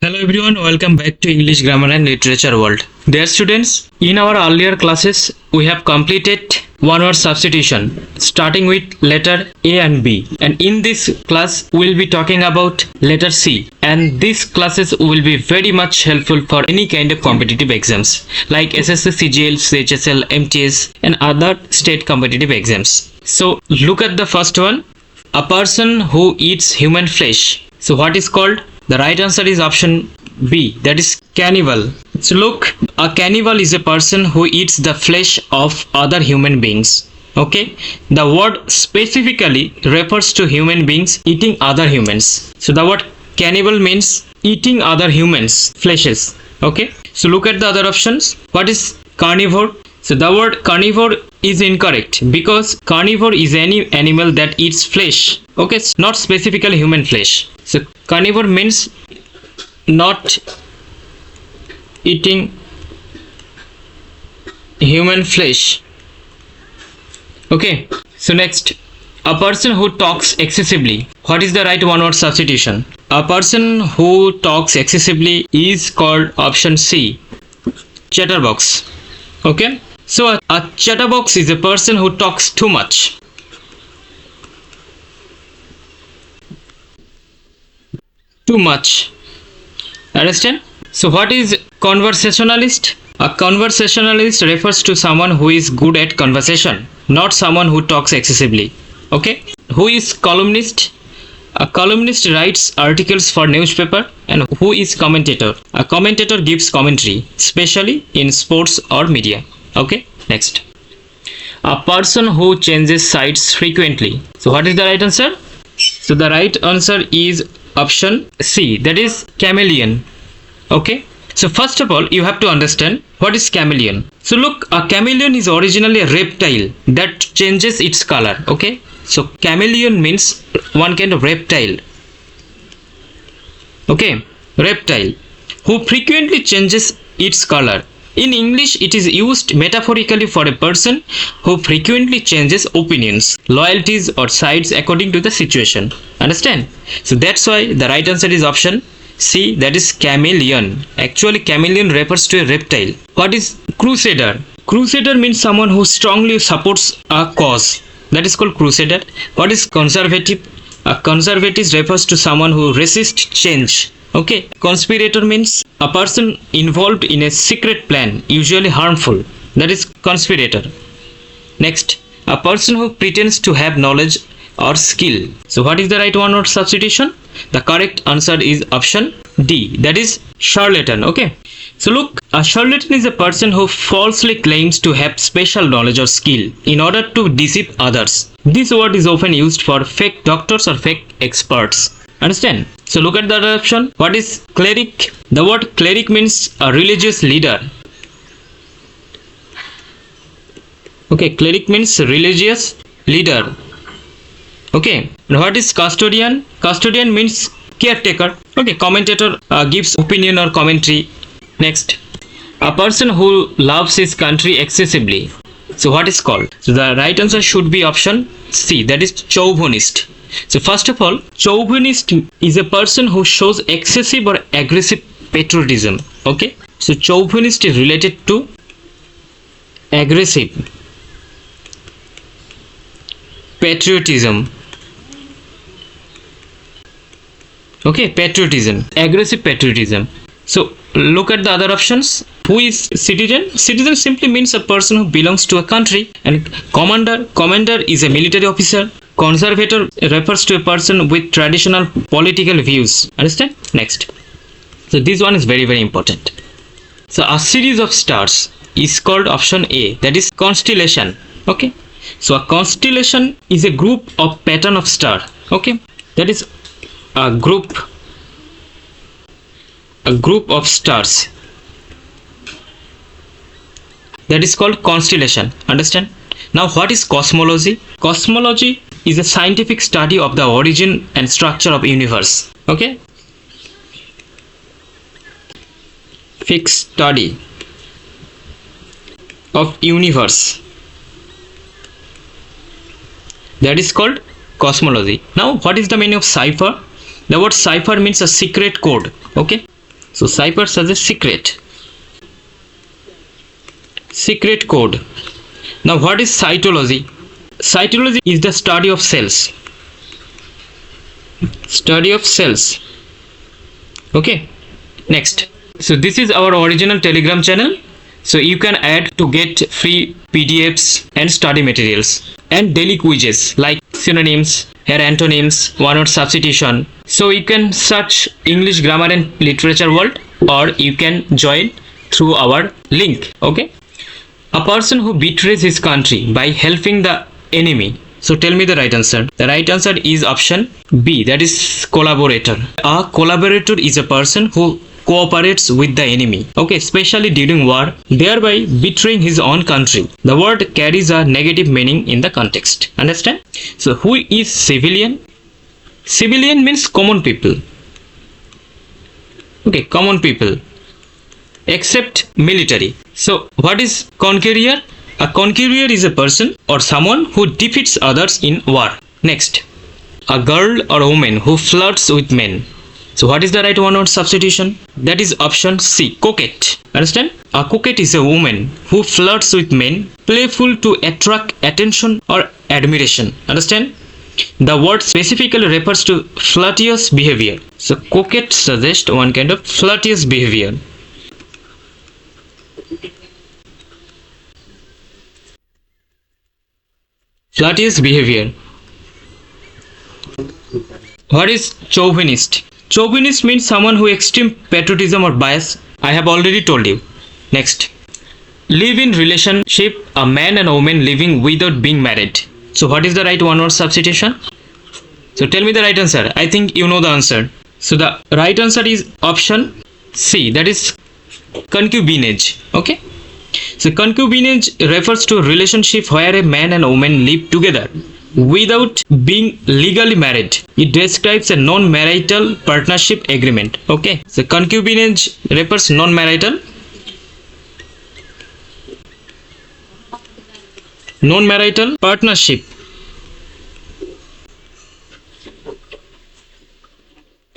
Hello everyone, welcome back to English Grammar and Literature World. Dear students, in our earlier classes, we have completed one word substitution starting with letter A and B. And in this class, we will be talking about letter C. And these classes will be very much helpful for any kind of competitive exams like SSC, CGL, CHSL, MTS and other state competitive exams. So look at the first one, a person who eats human flesh. So what is called? The right answer is option B, that is cannibal. So look, a cannibal is a person who eats the flesh of other human beings. Okay, the word specifically refers to human beings eating other humans. So the word cannibal means eating other humans' fleshes. Okay, so look at the other options. What is carnivore? So the word carnivore is incorrect because carnivore is any animal that eats flesh. Okay, not specifically human flesh. So carnivore means not eating human flesh. Okay, so next, a person who talks excessively. What is the right one word substitution? A person who talks excessively is called option C, chatterbox. Okay, so a chatterbox is a person who talks too much. Too much. Understand? So what is conversationalist? A conversationalist refers to someone who is good at conversation, not someone who talks excessively. Okay? Who is columnist? A columnist writes articles for newspaper. And who is commentator? A commentator gives commentary, especially in sports or media. Okay? Next. A person who changes sides frequently. So what is the right answer? So the right answer is option C, that is chameleon. Okay, so first of all you have to understand what is chameleon. So look, a chameleon is originally a reptile that changes its color. Okay, so chameleon means one kind of reptile. Okay, reptile who frequently changes its color. In English, it is used metaphorically for a person who frequently changes opinions, loyalties or sides according to the situation. Understand? So that's why the right answer is option C, that is chameleon. Actually, chameleon refers to a reptile. What is crusader? Crusader means someone who strongly supports a cause. That is called crusader. What is conservative? A conservative refers to someone who resists change. Okay, conspirator means a person involved in a secret plan, usually harmful. That is conspirator. Next, a person who pretends to have knowledge or skill. So what is the right one word substitution? The correct answer is option D, that is charlatan. Okay, so look, a charlatan is a person who falsely claims to have special knowledge or skill in order to deceive others. This word is often used for fake doctors or fake experts. Understand? So look at the other option. What is cleric? The word cleric means a religious leader. Okay, cleric means religious leader. Okay, and what is custodian? Custodian means caretaker. Okay, commentator gives opinion or commentary. Next, a person who loves his country excessively. So what is called? So the right answer should be option C, that is chauvinist. So first of all, chauvinist is a person who shows excessive or aggressive patriotism. Okay, so chauvinist is related to aggressive patriotism. Okay, patriotism, aggressive patriotism. So look at the other options. Who is citizen? Citizen simply means a person who belongs to a country. And commander is a military officer. Conservator refers to a person with traditional political views. Understand? Next. So this one is very, very important. So a series of stars is called option A, that is constellation. Okay. So a constellation is a group of pattern of star. Okay. That is a group of stars. That is called constellation. Understand? Now what is cosmology? Cosmology is a scientific study of the origin and structure of universe. Okay, fixed study of universe. That is called cosmology. Now what is the meaning of cipher? The word cipher means a secret code. Okay, So cipher suggests secret. Secret code. Now what is cytology? Cytology is the study of cells. Study of cells. Okay. Next. So this is our original Telegram channel. So you can add to get free PDFs and study materials and daily quizzes like synonyms, here antonyms, one word substitution. So you can search English grammar and literature world, or you can join through our link. Okay. A person who betrays his country by helping the enemy. So tell me the right answer. The right answer is option B, that is collaborator. A collaborator is a person who cooperates with the enemy, okay, especially during war, thereby betraying his own country. The word carries a negative meaning in the context. Understand? So who is civilian? Civilian means common people. Okay, common people. Except military. So what is conqueror? A conqueror is a person or someone who defeats others in war. Next, a girl or a woman who flirts with men. So what is the right one word substitution? That is option C, coquette. Understand? A coquette is a woman who flirts with men, playful to attract attention or admiration. Understand? The word specifically refers to flirtatious behavior. So coquette suggests one kind of flirtatious behavior. Flirtatious behavior. What is chauvinist? Chauvinist means someone who extreme patriotism or bias. I have already told you. Next, live-in relationship, a man and a woman living without being married. So what is the right one word substitution? So tell me the right answer. I think you know the answer. So the right answer is option C, that is concubinage. Okay. So concubinage refers to a relationship where a man and a woman live together without being legally married. It describes a non-marital partnership agreement. Okay. So concubinage refers non-marital partnership.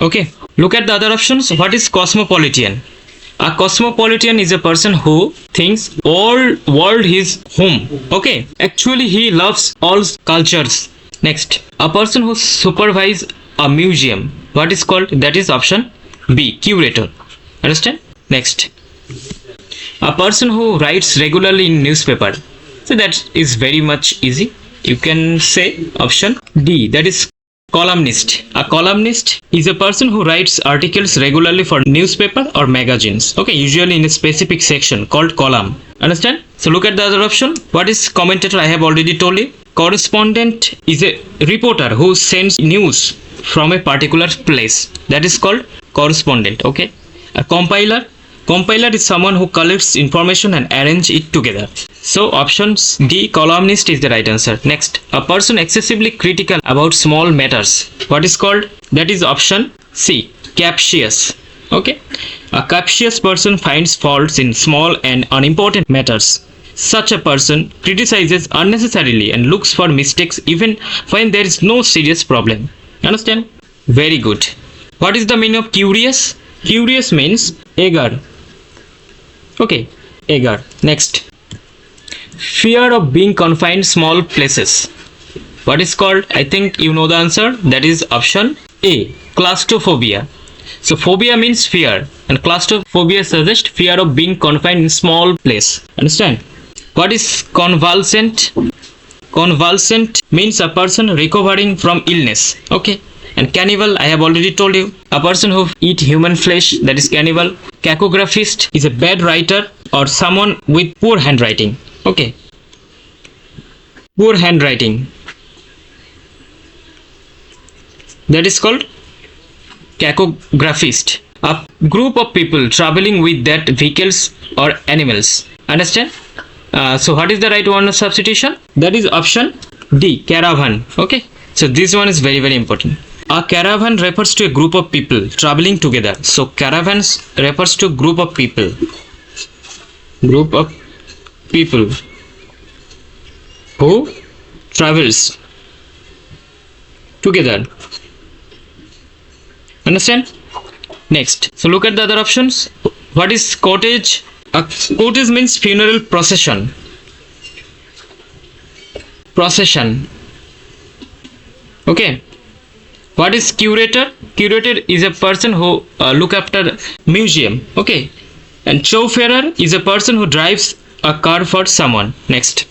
Okay. Look at the other options. What is cosmopolitan? A cosmopolitan is a person who thinks all world his home. Okay. Actually, he loves all cultures. Next, a person who supervises a museum. What is called? That is option B, curator. Understand? Next, a person who writes regularly in newspaper. So that is very much easy. You can say option D, that is columnist. A columnist is a person who writes articles regularly for newspaper or magazines. Okay, usually in a specific section called column. Understand? So look at the other option. What is commentator? I have already told you. Correspondent is a reporter who sends news from a particular place. That is called correspondent. Okay. A compiler. Compiler is someone who collects information and arrange it together. So option D, columnist, is the right answer. Next, a person excessively critical about small matters. What is called? That is option C, captious. Okay. A captious person finds faults in small and unimportant matters. Such a person criticizes unnecessarily and looks for mistakes even when there is no serious problem. Understand? Very good. What is the meaning of curious? Curious means eager. Okay, eager. Next, fear of being confined in small places. What is called? I think you know the answer. That is option A, claustrophobia. So phobia means fear, and claustrophobia suggests fear of being confined in small place. Understand? What is convalescent? Convalescent means a person recovering from illness. Okay. And cannibal, I have already told you. A person who eat human flesh, that is cannibal. Cacographist is a bad writer or someone with poor handwriting. Okay. Poor handwriting. That is called cacographist. A group of people traveling with that vehicles or animals. Understand? So what is the right one of substitution? That is option D, caravan. Okay. So this one is very, very important. A caravan refers to a group of people traveling together. So caravans refers to group of people. Group of people who travels together. Understand? Next, so look at the other options. What is cortege? A cortege means funeral procession. Procession. Okay. What is curator? Curator is a person who look after museum. Okay. And chauffeurer is a person who drives a car for someone. Next.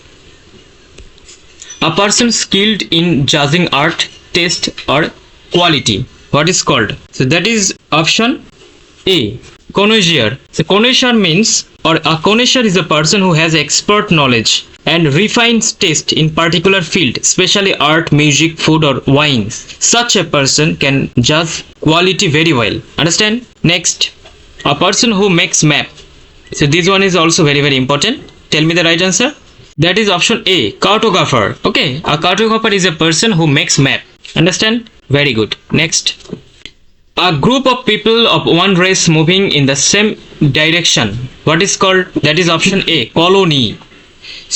A person skilled in judging art, taste or quality. What is called? So that is option A. Connoisseur. So connoisseur means, or a connoisseur is a person who has expert knowledge and refined taste in particular field, especially art, music, food or wine. Such a person can judge quality very well. Understand? Next, a person who makes map. So this one is also very, very important. Tell me the right answer. That is option A, cartographer. Okay, a cartographer is a person who makes map. Understand? Very good. Next, a group of people of one race moving in the same direction. What is called? That is option A, colony.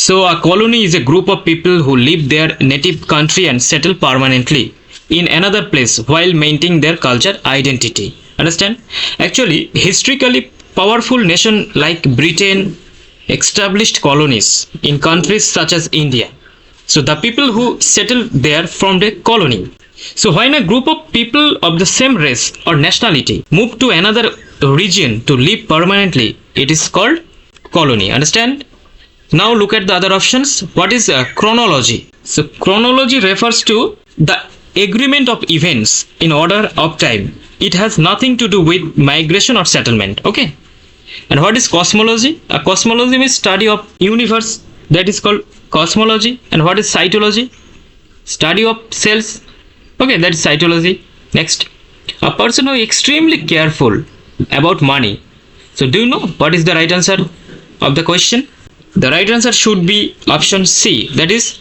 So a colony is a group of people who leave their native country and settle permanently in another place while maintaining their culture identity. Understand? Actually, historically powerful nation like Britain established colonies in countries such as India. So the people who settled there formed a colony. So when a group of people of the same race or nationality move to another region to live permanently, it is called colony. Understand? Now look at the other options. What is chronology? So chronology refers to the agreement of events in order of time. It has nothing to do with migration or settlement. Okay. And what is cosmology? A cosmology means study of universe. That is called cosmology. And what is cytology? Study of cells. Okay, that is cytology. Next, a person who is extremely careful about money. So do you know what is the right answer of the question? The right answer should be option C. That is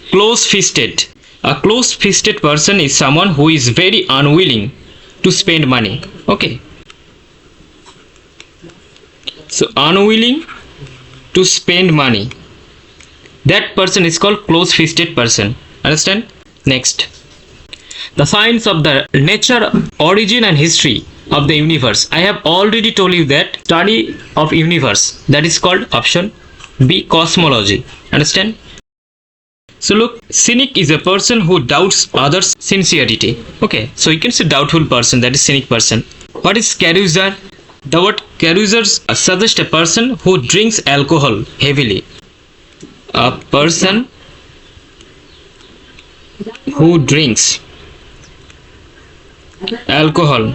close-fisted. A close-fisted person is someone who is very unwilling to spend money. Okay. So unwilling to spend money. That person is called close-fisted person. Understand? Next. The science of the nature, origin and history of the universe. I have already told you that study of universe. That is called option B, cosmology. Understand? So look, cynic is a person who doubts others' sincerity. Okay, so you can say doubtful person, that is cynic person. What is carouser? The word carouser suggests a person who drinks alcohol heavily. A person who drinks alcohol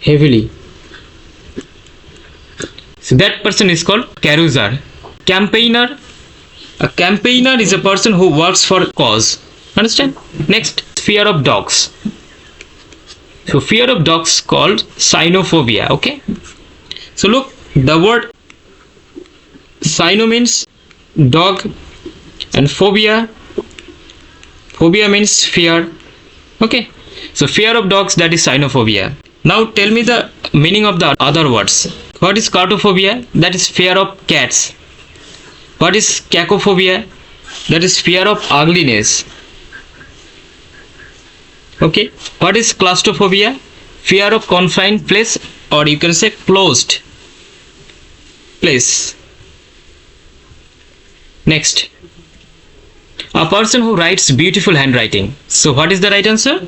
heavily. So that person is called carouser. Campaigner. A campaigner is a person who works for a cause. Understand? Next, fear of dogs. So fear of dogs called cynophobia. Okay. So look, the word cyno means dog and phobia. Phobia means fear. Okay. So fear of dogs, that is cynophobia. Now tell me the meaning of the other words. What is cartophobia? That is fear of cats. What is cacophobia? That is fear of ugliness. Okay. What is claustrophobia? Fear of confined place, or you can say closed place. Next. A person who writes beautiful handwriting. So what is the right answer?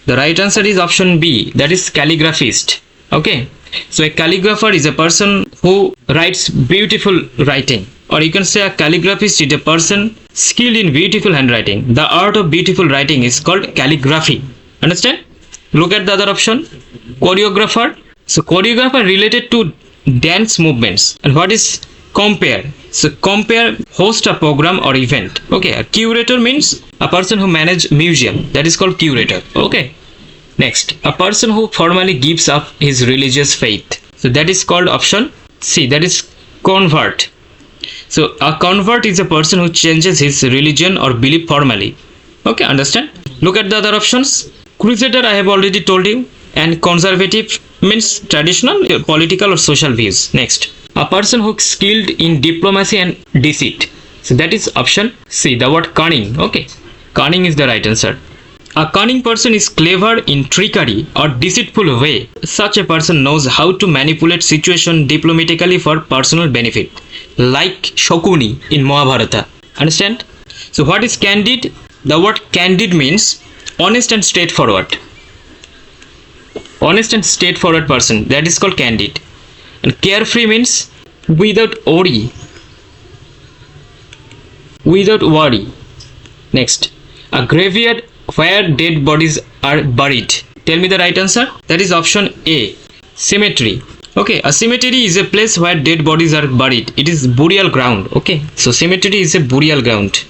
The right answer is option B, that is calligraphist. Okay. So a calligrapher is a person who writes beautiful writing, or you can say a calligraphist is a person skilled in beautiful handwriting. The art of beautiful writing is called calligraphy. Understand? Look at the other option. Choreographer. So choreographer related to dance movements. And what is compare? So compare host a program or event. Okay. A curator means a person who manages museum. That is called curator. Okay. Next, a person who formally gives up his religious faith. So that is called option C. That is convert. So a convert is a person who changes his religion or belief formally. Okay, understand? Look at the other options. Crusader, I have already told you. And conservative means traditional, political or social views. Next, a person who is skilled in diplomacy and deceit. So that is option C. The word cunning. Okay, cunning is the right answer. A cunning person is clever in trickery or deceitful way. Such a person knows how to manipulate situation diplomatically for personal benefit, like Shokuni in Mahabharata. Understand? So what is candid? The word candid means honest and straightforward. Honest and straightforward person, that is called candid. And carefree means without worry. Without worry. Next, a graveyard where dead bodies are buried. Tell me the right answer. That is option A, cemetery. Okay, a cemetery is a place where dead bodies are buried. It is burial ground. Okay, so cemetery is a burial ground.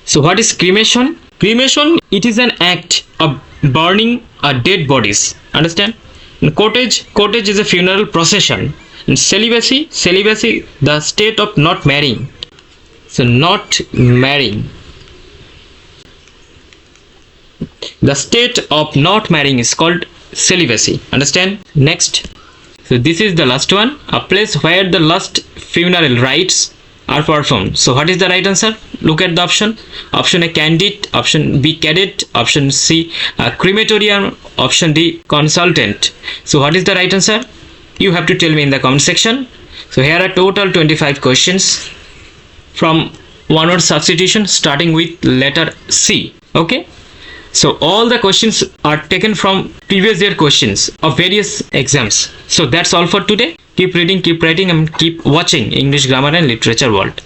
So what is cremation? Cremation, it is an act of burning dead bodies. Understand? And cottage is a funeral procession. And celibacy, the state of not marrying. So not marrying. The state of not marrying is called celibacy. Understand? Next. So this is the last one. A place where the last funeral rites are performed. So what is the right answer? Look at the option. Option A, candid. Option B, cadet. Option C, crematorium. Option D, consultant. So what is the right answer? You have to tell me in the comment section. So here are total 25 questions from one word substitution starting with letter C. Okay. So all the questions are taken from previous year questions of various exams. So that's all for today. Keep reading, keep writing, and keep watching English Grammar and Literature World.